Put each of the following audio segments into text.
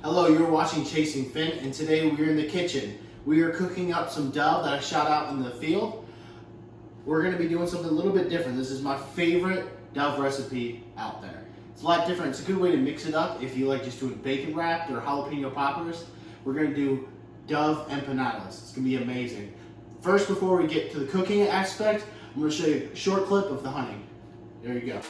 Hello, you're watching Chasing Finn, and today we're in the kitchen. We are cooking up some dove that I shot out in the field. We're going to be doing something a little bit different. This is my favorite dove recipe out there. It's a lot different. It's a good way to mix it up if you like just doing bacon wrapped or jalapeno poppers. We're going to do dove empanadas. It's going to be amazing. First, before we get to the cooking aspect, I'm going to show you a short clip of the hunting. There you go.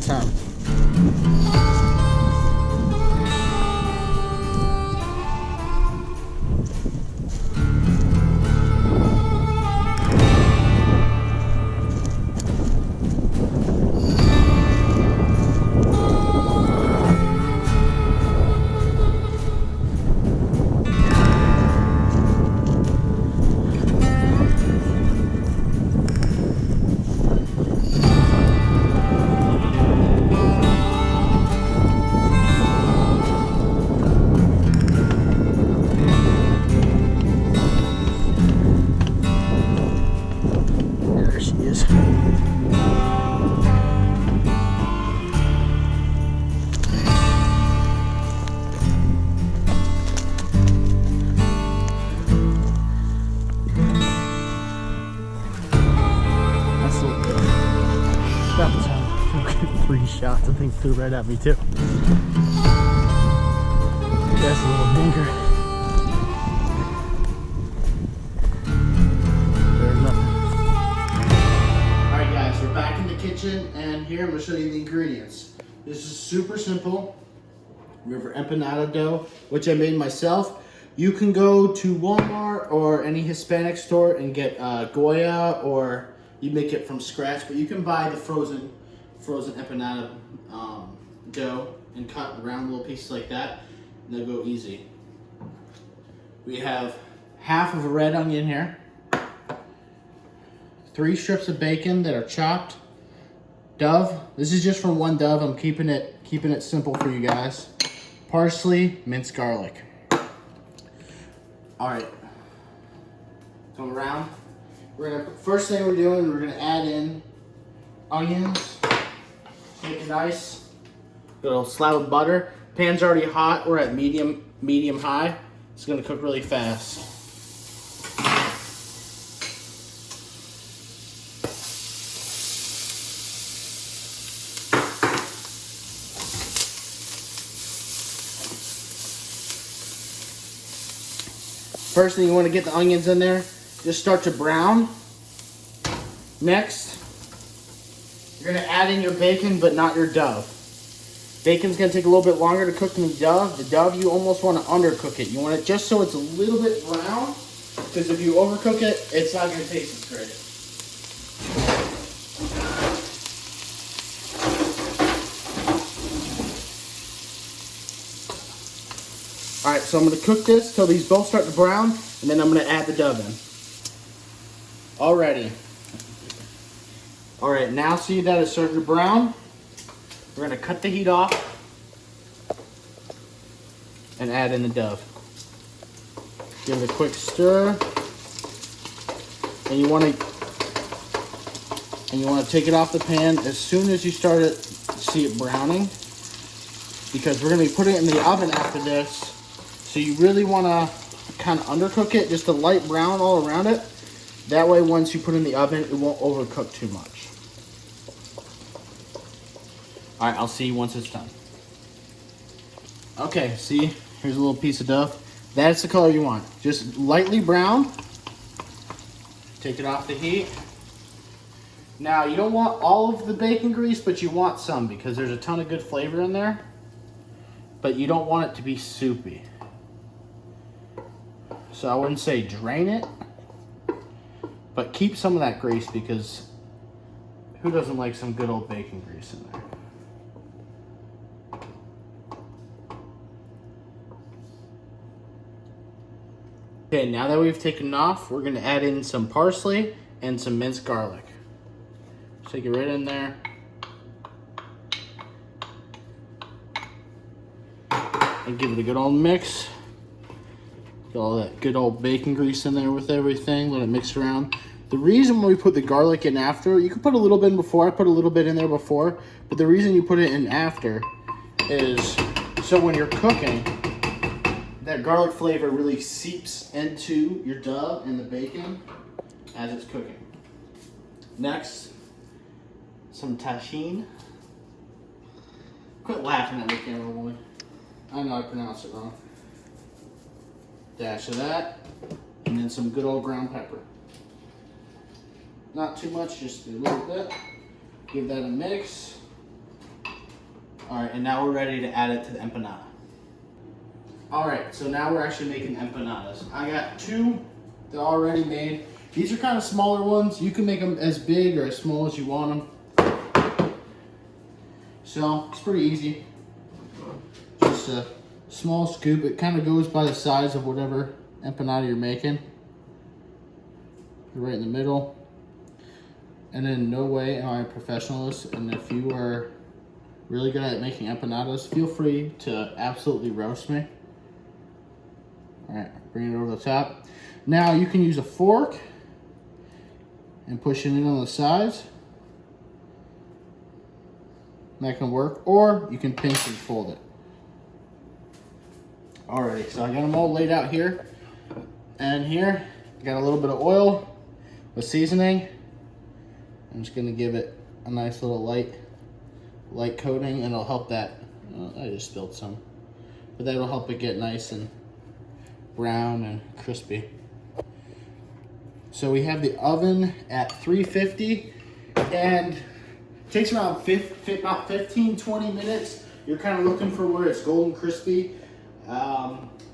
Time. Three shots, I think, flew right at me too. That's a little dinker. There's nothing. Alright guys, we're back in the kitchen, and here I'm going to show you the ingredients. This is super simple. We have empanada dough, which I made myself. You can go to Walmart or any Hispanic store and get Goya, or you make it from scratch, but you can buy the frozen empanada dough and cut round little pieces like that, and they'll go easy. We have half of a red onion here, 3 strips of bacon that are chopped, dove. This is just from one dove. I'm keeping it simple for you guys. Parsley, minced garlic. All right, come around. First thing we're doing, we're gonna add in onions. Make it nice. Little slab of butter. Pan's already hot. We're at medium high. It's gonna cook really fast. First thing, you want to get the onions in there. Just start to brown. Next, you're going to add in your bacon, but not your dove. Bacon's going to take a little bit longer to cook than the dove. The dove, you almost want to undercook it. You want it just so it's a little bit brown, because if you overcook it, it's not going to taste as great. Alright, so I'm going to cook this till these both start to brown, and then I'm going to add the dove in. Alrighty. Alright, now see that it's starting to brown. We're going to cut the heat off and add in the dove. Give it a quick stir. And you want to take it off the pan as soon as you start to see it browning, because we're going to be putting it in the oven after this. So you really want to kind of undercook it, just a light brown all around it. That way, once you put it in the oven, it won't overcook too much. All right, I'll see you once it's done. Okay, see, here's a little piece of dove. That's the color you want. Just lightly brown. Take it off the heat. Now, you don't want all of the bacon grease, but you want some because there's a ton of good flavor in there. But you don't want it to be soupy. So I wouldn't say drain it, but keep some of that grease because who doesn't like some good old bacon grease in there? Okay, now that we've taken it off, we're gonna add in some parsley and some minced garlic. Take it right in there. And give it a good old mix. Get all that good old bacon grease in there with everything. Let it mix around. The reason why we put the garlic in after, you could put a little bit in before. I put a little bit in there before. But the reason you put it in after is so when you're cooking, that garlic flavor really seeps into your dough and the bacon as it's cooking. Next, some tahini. Quit laughing at me, camera woman. I know I pronounced it wrong. Dash of that, and then some good old ground pepper. Not too much, just a little bit. Give that a mix. All right, and now we're ready to add it to the empanada. All right, so now we're actually making empanadas. I got two that are already made. These are kind of smaller ones. You can make them as big or as small as you want them. So it's pretty easy. Just a small scoop. It kind of goes by the size of whatever empanada you're making. Right in the middle. And in no way am I a professionalist. And if you are really good at making empanadas, feel free to absolutely roast me. All right, bring it over the top. Now you can use a fork and push it in on the sides. That can work, or you can pinch and fold it. Alrighty, so I got them all laid out here. And here, I got a little bit of oil with seasoning. I'm just gonna give it a nice little light coating, and it'll help that, I just spilled some, but that'll help it get nice and brown and crispy. So we have the oven at 350, and it takes around about 15-20 minutes. You're kind of looking for where it's golden crispy.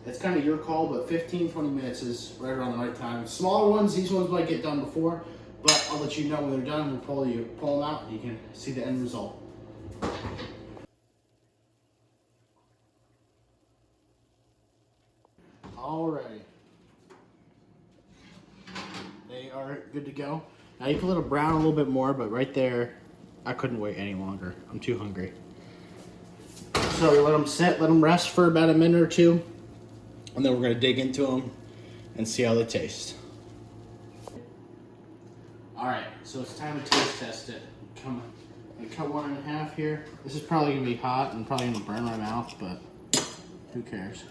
It's kind of your call, but 15-20 minutes is right around the right time. Smaller ones, these ones might get done before, but I'll let you know when they're done. We'll pull them out, and you can see the end result. Alrighty. They are good to go. Now you can let it brown a little bit more, but right there, I couldn't wait any longer. I'm too hungry. So we let them sit, let them rest for about a minute or two, and then we're gonna dig into them and see how they taste. All right, so it's time to taste test it. Come on, I cut one in half here. This is probably gonna be hot and probably gonna burn my mouth, but who cares?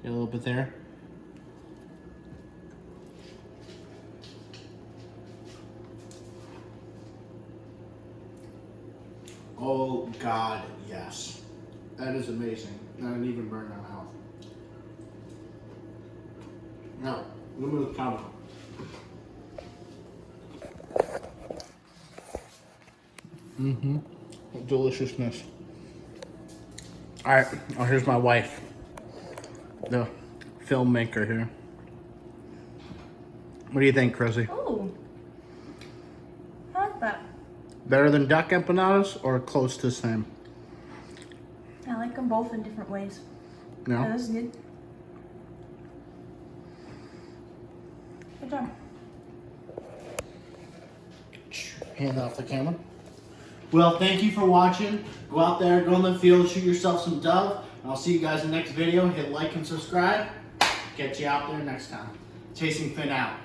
Get a little bit there. Oh God, yes. That is amazing. That didn't even burn my mouth. Now, a little bit of cabbage. Deliciousness. All right, oh, here's my wife, the filmmaker here. What do you think, Chrissy? Oh, I like that. Better than duck empanadas or close to the same? I like them both in different ways. No? Yeah, this is good. Good job. Hand off the camera. Well, thank you for watching. Go out there, go in the field, shoot yourself some dove. And I'll see you guys in the next video. Hit like and subscribe. Catch you out there next time. Chasing Finn out.